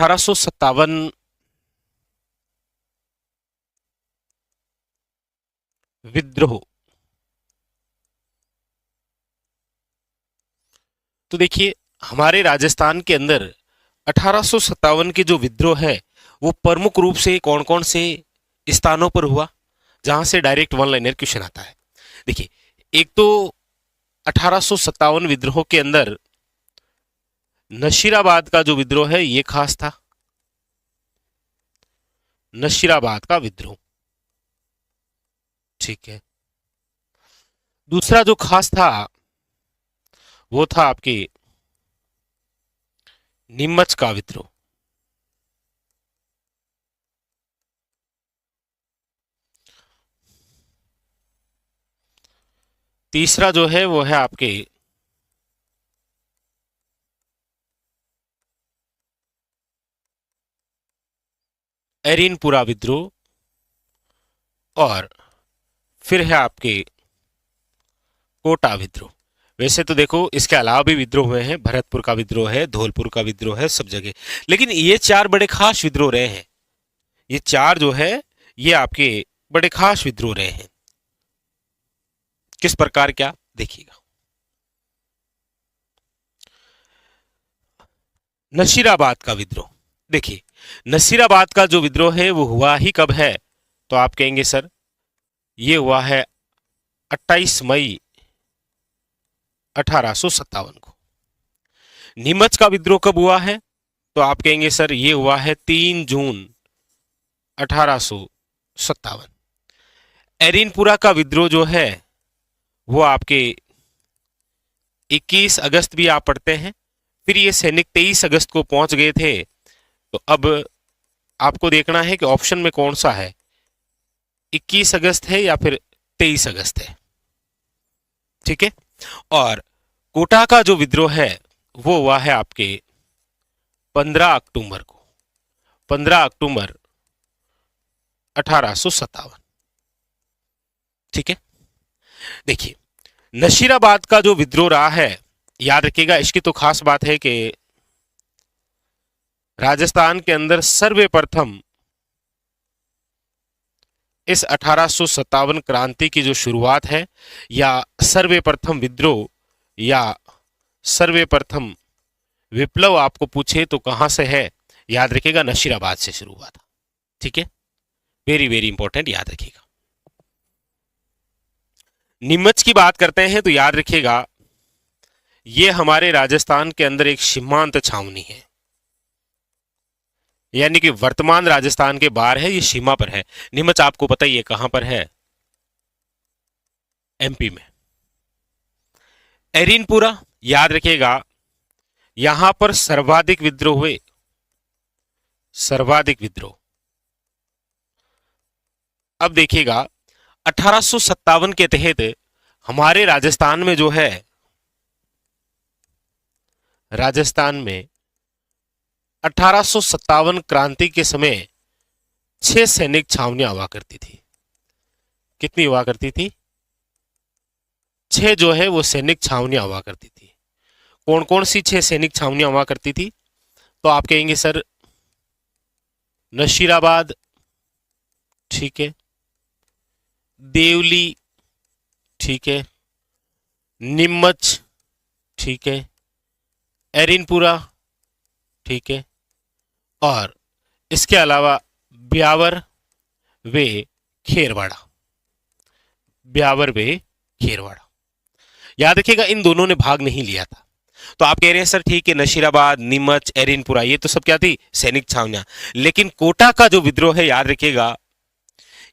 1857 विद्रोह। तो देखिए हमारे राजस्थान के अंदर 1857 के जो विद्रोह है वो प्रमुख रूप से कौन कौन से स्थानों पर हुआ, जहां से डायरेक्ट वन लाइनर क्वेश्चन आता है। देखिए एक तो 1857 विद्रोह के अंदर नशीराबाद का जो विद्रोह है ये खास था, नशीराबाद का विद्रोह। ठीक है। दूसरा जो खास था वो था आपके नीमच का विद्रोह। तीसरा जो है वो है आपके एरिनपुरा विद्रोह। और फिर है आपके कोटा विद्रोह। वैसे तो देखो इसके अलावा भी विद्रोह हुए हैं, भरतपुर का विद्रोह है, धौलपुर का विद्रोह है, सब जगह, लेकिन ये चार बड़े खास विद्रोह रहे हैं। ये चार जो है ये आपके बड़े खास विद्रोह रहे हैं। किस प्रकार क्या देखिएगा। नशीराबाद का विद्रोह। देखिए नसीराबाद का जो विद्रोह है वो हुआ ही कब है, तो आप कहेंगे सर ये हुआ है 28 मई 1857 को। नीमच का विद्रोह कब हुआ है, तो आप कहेंगे सर ये हुआ है 3 जून 1857। एरिनपुरा का विद्रोह जो है वो आपके 21 अगस्त भी आप पढ़ते हैं। फिर ये सैनिक 23 अगस्त को पहुंच गए थे। तो अब आपको देखना है कि ऑप्शन में कौन सा है, 21 अगस्त है या फिर 23 अगस्त है। ठीक है। और कोटा का जो विद्रोह है वो हुआ है आपके 15 अक्टूबर को, 15 अक्टूबर 1857। ठीक है। देखिए नशीराबाद का जो विद्रोह रहा है, याद रखिएगा इसकी तो खास बात है कि राजस्थान के अंदर सर्वप्रथम इस 1857 क्रांति की जो शुरुआत है, या सर्वप्रथम विद्रोह या सर्वप्रथम विप्लव आपको पूछे तो कहां से है, याद रखिएगा नशीराबाद से शुरू हुआ था। ठीक है, वेरी वेरी इंपॉर्टेंट, याद रखिएगा। नीमच की बात करते हैं तो याद रखिएगा ये हमारे राजस्थान के अंदर एक सीमांत छावनी है, यानी कि वर्तमान राजस्थान के बाहर है, ये सीमा पर है। नीमच आपको पता ही है कहां पर है, एमपी में। एरिनपुरा याद रखिएगा यहां पर सर्वाधिक विद्रोह हुए, सर्वाधिक विद्रोह। अब देखिएगा 1857 के तहत हमारे राजस्थान में जो है, राजस्थान में 1857 क्रांति के समय 6 सैनिक छावनियां हुआ करती थी। कितनी हुआ करती थी, 6 जो है वो सैनिक छावनियां हुआ करती थी। कौन कौन सी 6 सैनिक छावनियां हुआ करती थी, तो आप कहेंगे सर नशीराबाद, ठीक है, देवली, ठीक है, नीमच, ठीक है, एरिनपुरा, ठीक है, और इसके अलावा ब्यावर वे खेरवाड़ा, ब्यावर वे खेरवाड़ा। याद रखिएगा इन दोनों ने भाग नहीं लिया था। तो आप कह रहे हैं सर ठीक है नशीराबाद, नीमच, एरिनपुरा ये तो सब क्या थी, सैनिक छावनियां, लेकिन कोटा का जो विद्रोह है याद रखिएगा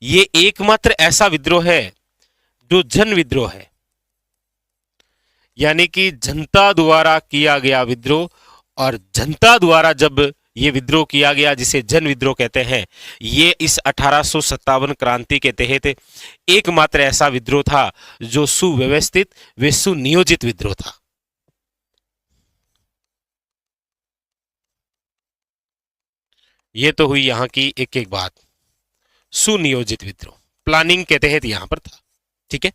ये एकमात्र ऐसा विद्रोह है जो जन विद्रोह है, यानी कि जनता द्वारा किया गया विद्रोह। और जनता द्वारा जब ये विद्रोह किया गया, जिसे जन विद्रोह कहते हैं, ये इस 1857 क्रांति के तहत एकमात्र ऐसा विद्रोह था जो सुव्यवस्थित व सुनियोजित विद्रोह था। ये तो हुई यहां की एक एक बात, सुनियोजित विद्रोह, प्लानिंग के तहत यहां पर था। ठीक है।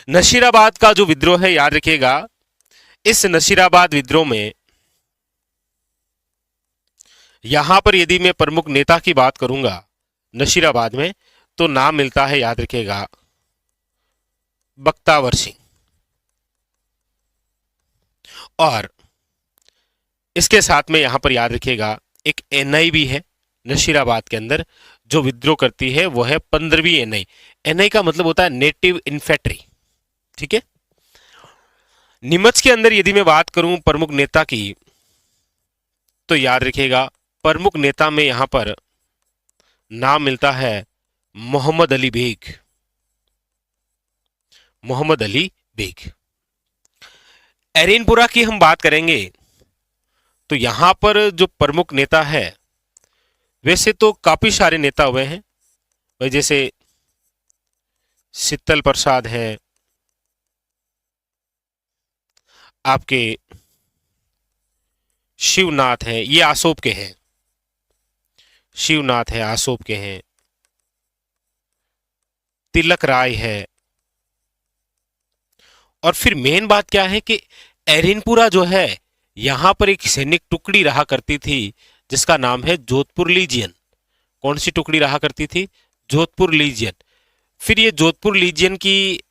नशीराबाद का जो विद्रोह है याद रखिएगा, इस नशीराबाद विद्रोह में यहां पर यदि मैं प्रमुख नेता की बात करूंगा नशीराबाद में, तो नाम मिलता है, याद रखिएगा, बख्तावर सिंह। और इसके साथ में यहां पर याद रखिएगा एक एनआई भी है नशीराबाद के अंदर जो विद्रोह करती है, वो है 15वीं एनआई। एनआई का मतलब होता है नेटिव इन्फेंट्री। ठीक है। नीमच के अंदर यदि मैं बात करूं प्रमुख नेता की, तो याद रखिएगा प्रमुख नेता में यहां पर नाम मिलता है मोहम्मद अली बेग। मोहम्मद अली बेग। एरेनपुरा की हम बात करेंगे तो यहां पर जो प्रमुख नेता है, वैसे तो काफी सारे नेता हुए हैं भाई, जैसे शीतल प्रसाद है, आपके शिवनाथ है, ये आसोप के हैं, शिवनाथ है, आसोप के हैं, तिलक राय है। और फिर मेन बात क्या है कि एरेनपुरा जो है, यहां पर एक सैनिक टुकड़ी रहा करती थी जिसका नाम है जोधपुर लीजियन। कौन सी टुकड़ी रहा करती थी? जोधपुर लीजियन। फिर ये जोधपुर लीजियन की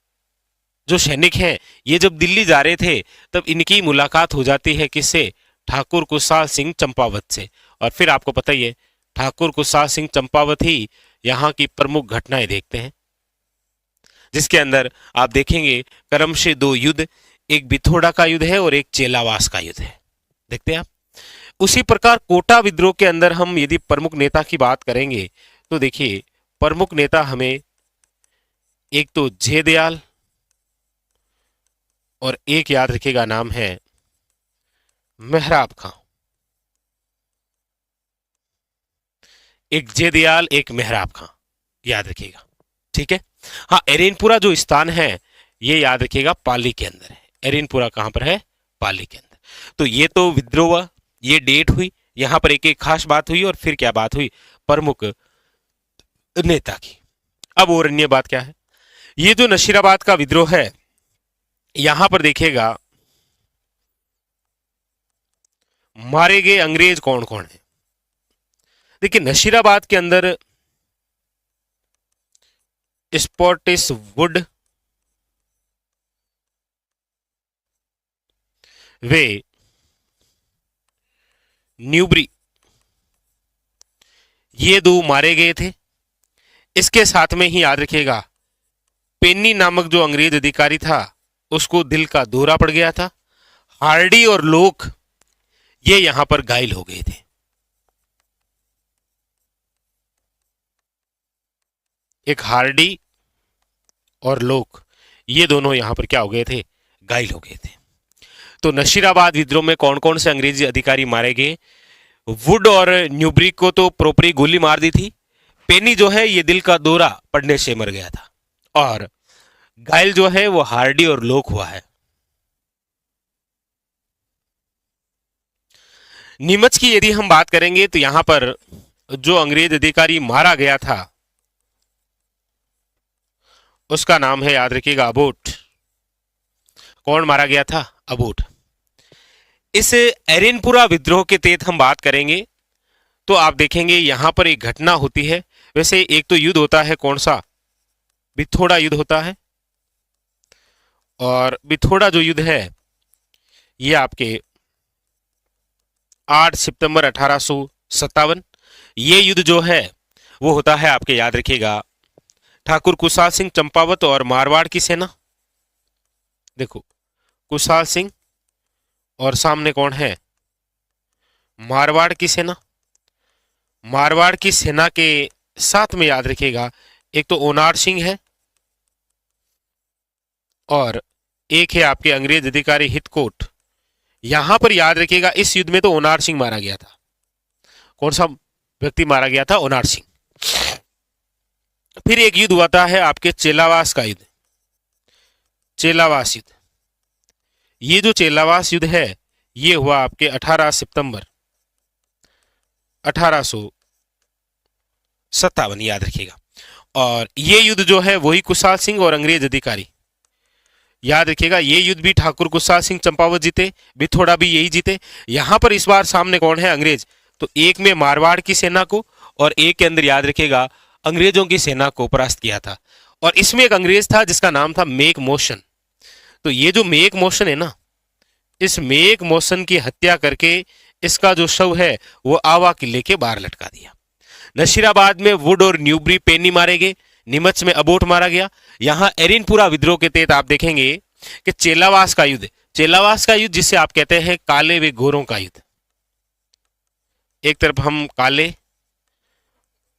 जो सैनिक हैं, ये जब दिल्ली जा रहे थे तब इनकी मुलाकात हो जाती है किससे? ठाकुर कुशाल सिंह चंपावत से। और फिर आपको पता ही है, ठाकुर कुशाल सिंह चंपावत ही यहाँ की प्रमुख घटनाएं देखते हैं, जिसके अंदर आप देखेंगे क्रमशः दो युद्ध, एक बिथोड़ा का युद्ध है और एक चेलावास का युद्ध है। देखते हैं आप। उसी प्रकार कोटा विद्रोह के अंदर हम यदि प्रमुख नेता की बात करेंगे तो देखिए प्रमुख नेता हमें एक तो जयदयाल और एक याद रखिएगा नाम है मेहराब खां। एक जयदयाल, एक मेहराब खां, याद रखिएगा। ठीक है। हाँ, एरेनपुरा जो स्थान है ये याद रखिएगा पाली के अंदर है। एरेनपुरा कहां पर है? पाली के अंदर। तो ये तो विद्रोह, ये डेट हुई, यहां पर एक एक खास बात हुई। और फिर क्या बात हुई? प्रमुख नेता की। अब और अन्य बात क्या है? ये जो नशीराबाद का विद्रोह है, यहां पर देखिएगा मारे गए अंग्रेज कौन कौन है। देखिए नशीराबाद के अंदर स्पॉटिस वुड, वे न्यूबरी, ये दो मारे गए थे। इसके साथ में ही याद रखिएगा पेन्नी नामक जो अंग्रेज अधिकारी था उसको दिल का दौरा पड़ गया था। हार्डी और लोक ये यहां पर घायल हो गए थे। एक हार्डी और लोक ये दोनों यहां पर क्या हो गए थे? घायल हो गए थे। तो नशीराबाद विद्रोह में कौन कौन से अंग्रेजी अधिकारी मारे गए? वुड और न्यूबरी को तो प्रोपरी गोली मार दी थी। पेनी जो है ये दिल का दौरा पड़ने से मर गया था। और घायल जो है वो हार्डी और लोक हुआ है। नीमच की यदि हम बात करेंगे तो यहां पर जो अंग्रेज अधिकारी मारा गया था उसका नाम है, याद रखिएगा, अबोट। कौन मारा गया था? अबोट। इस एरेनपुरा विद्रोह के तहत हम बात करेंगे तो आप देखेंगे यहां पर एक घटना होती है। वैसे एक तो युद्ध होता है, कौन सा? बिथोड़ा युद्ध होता है। और बिथोड़ा जो युद्ध है ये आपके 8 सितंबर 1857, ये युद्ध जो है वो होता है आपके, याद रखिएगा, ठाकुर कुशाल सिंह चंपावत और मारवाड़ की सेना। देखो कुशाल सिंह और सामने कौन है? मारवाड़ की सेना। मारवाड़ की सेना के साथ में याद रखिएगा एक तो ओनार सिंह है और एक है आपके अंग्रेज अधिकारी हितकोट। यहां पर याद रखिएगा इस युद्ध में तो ओनार सिंह मारा गया था। कौन सा व्यक्ति मारा गया था? ओनार सिंह। फिर एक युद्ध हुआ था है आपके चेलावास का युद्ध, चेलावास युद्ध। ये जो चेलावास युद्ध है ये हुआ आपके 18 सितंबर 1857, याद रखिएगा। और ये युद्ध जो है वही कुशाल सिंह और अंग्रेज अधिकारी, याद रखिएगा, ये युद्ध भी ठाकुर कुशाल सिंह चंपावत जीते, बिथोड़ा भी यही जीते। यहां पर इस बार सामने कौन है? अंग्रेज। तो एक में मारवाड़ की सेना को और एक के अंदर याद रखिएगा अंग्रेजों की सेना को परास्त किया था। और इसमें एक अंग्रेज था जिसका नाम था मेक मोशन। तो ये जो मेक मोशन है ना, इस मेक मोशन की हत्या करके इसका जो शव है वो आवा किले के बाहर लटका दिया। नशीराबाद में वुड और न्यूब्री पेनी मारे गए। नीमच में अबोट मारा गया। यहां एरिनपुरा विद्रोह के तहत आप देखेंगे कि चेलावास का युद्ध, चेलावास का युद्ध जिसे आप कहते हैं काले व गोरों का युद्ध, एक तरफ हम काले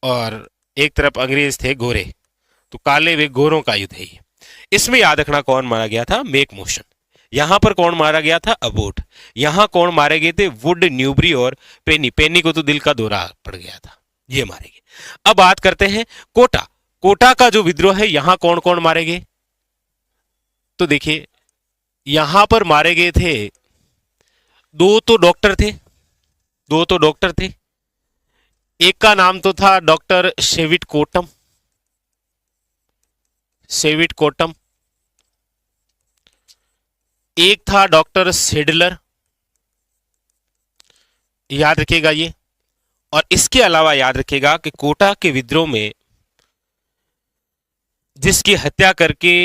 और एक तरफ अंग्रेज थे गोरे, तो काले व गोरों का युद्ध है ये। इसमें याद रखना कौन मारा गया था, मेक मोशन। यहां पर कौन मारा गया था, अबोट। यहां कौन मारे गए थे, वुड, न्यूब्री और पेनी। पेनी को तो दिल का दौरा पड़ गया था, ये मारे गए। अब बात करते हैं कोटा। कोटा का जो विद्रोह है यहां कौन कौन मारे गए, तो देखिए यहां पर मारे गए थे दो तो डॉक्टर थे, दो तो डॉक्टर थे। एक का नाम तो था डॉक्टर सेविट कोटम, सेविट कोटम। एक था डॉक्टर सेडलर, याद रखिएगा ये। और इसके अलावा याद रखिएगा कि कोटा के विद्रोह में जिसकी हत्या करके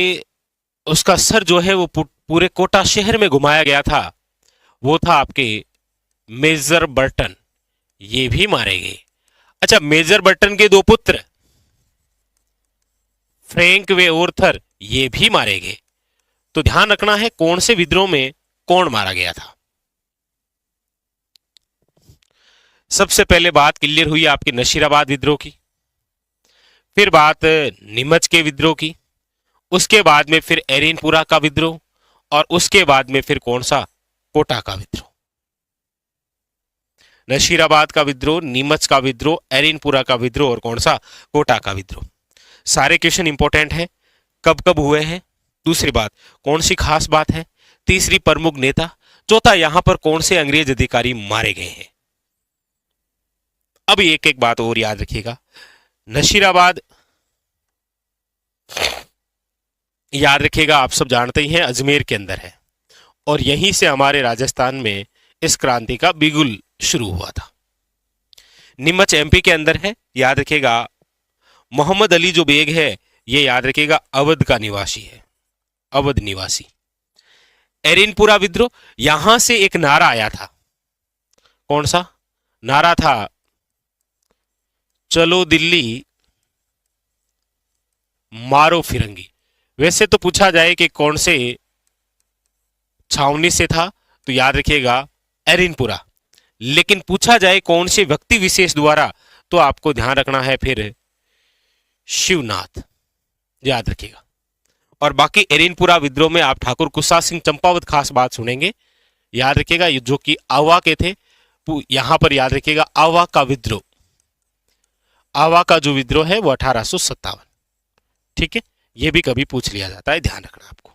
उसका सर जो है वो पूरे कोटा शहर में घुमाया गया था, वो था आपके मेजर बर्टन। ये भी मारे गए। अच्छा, मेजर बर्टन के दो पुत्र फ्रैंक वे ओर्थर, ये भी मारे गए। तो ध्यान रखना है कौन से विद्रोह में कौन मारा गया था। सबसे पहले बात क्लियर हुई आपकी नशीराबाद विद्रोह की, फिर बात नीमच के विद्रोह की, उसके बाद में फिर एरिनपुरा का विद्रोह, और उसके बाद में फिर कौन सा, कोटा का विद्रोह। नशीराबाद का विद्रोह, नीमच का विद्रोह, एरिनपुरा का विद्रोह और कौन सा, कोटा का विद्रोह। सारे क्वेश्चन इंपॉर्टेंट है, कब कब हुए हैं, दूसरी बात कौन सी खास बात है, तीसरी प्रमुख नेता, चौथा यहां पर कौन से अंग्रेज अधिकारी मारे गए हैं। अब एक एक बात और याद रखिएगा। नशीराबाद याद रखिएगा आप सब जानते ही हैं अजमेर के अंदर है, और यहीं से हमारे राजस्थान में इस क्रांति का बिगुल शुरू हुआ था। नीमच एमपी के अंदर है, याद रखिएगा। मोहम्मद अली जो बेग है ये याद रखिएगा अवध का निवासी है, अवध निवासी। एरिनपुरा विद्रोह, यहां से एक नारा आया था, कौन सा नारा था, चलो दिल्ली मारो फिरंगी। वैसे तो पूछा जाए कि कौन से छावनी से था, तो याद रखिएगा एरिनपुरा। लेकिन पूछा जाए कौन से व्यक्ति विशेष द्वारा, तो आपको ध्यान रखना है फिर शिवनाथ, याद रखिएगा। और बाकी एरिनपुरा विद्रोह में आप ठाकुर कुत्सा सिंह चंपावत खास बात सुनेंगे, याद रखिएगा, जो कि आवा के थे। यहां पर याद रखिएगा आवा का विद्रोह, आवा का जो विद्रोह है वो 1857, ठीक है, ये भी कभी पूछ लिया जाता है, ध्यान रखना आपको।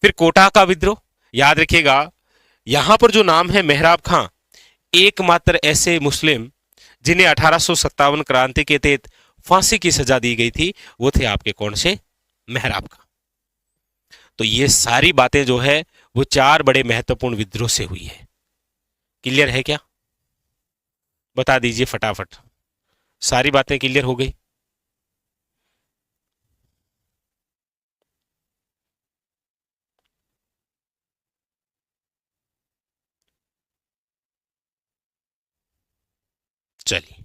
फिर कोटा का विद्रोह, याद रखिएगा यहां पर जो नाम है मेहराब खां, एकमात्र ऐसे मुस्लिम जिन्हें 1857 क्रांति के तहत फांसी की सजा दी गई थी, वो थे आपके कौन से, मेहराब खां। तो ये सारी बातें जो है वो चार बड़े महत्वपूर्ण विद्रोह से हुई है। क्लियर है क्या, बता दीजिए फटाफट। सारी बातें क्लियर हो गई। चलिए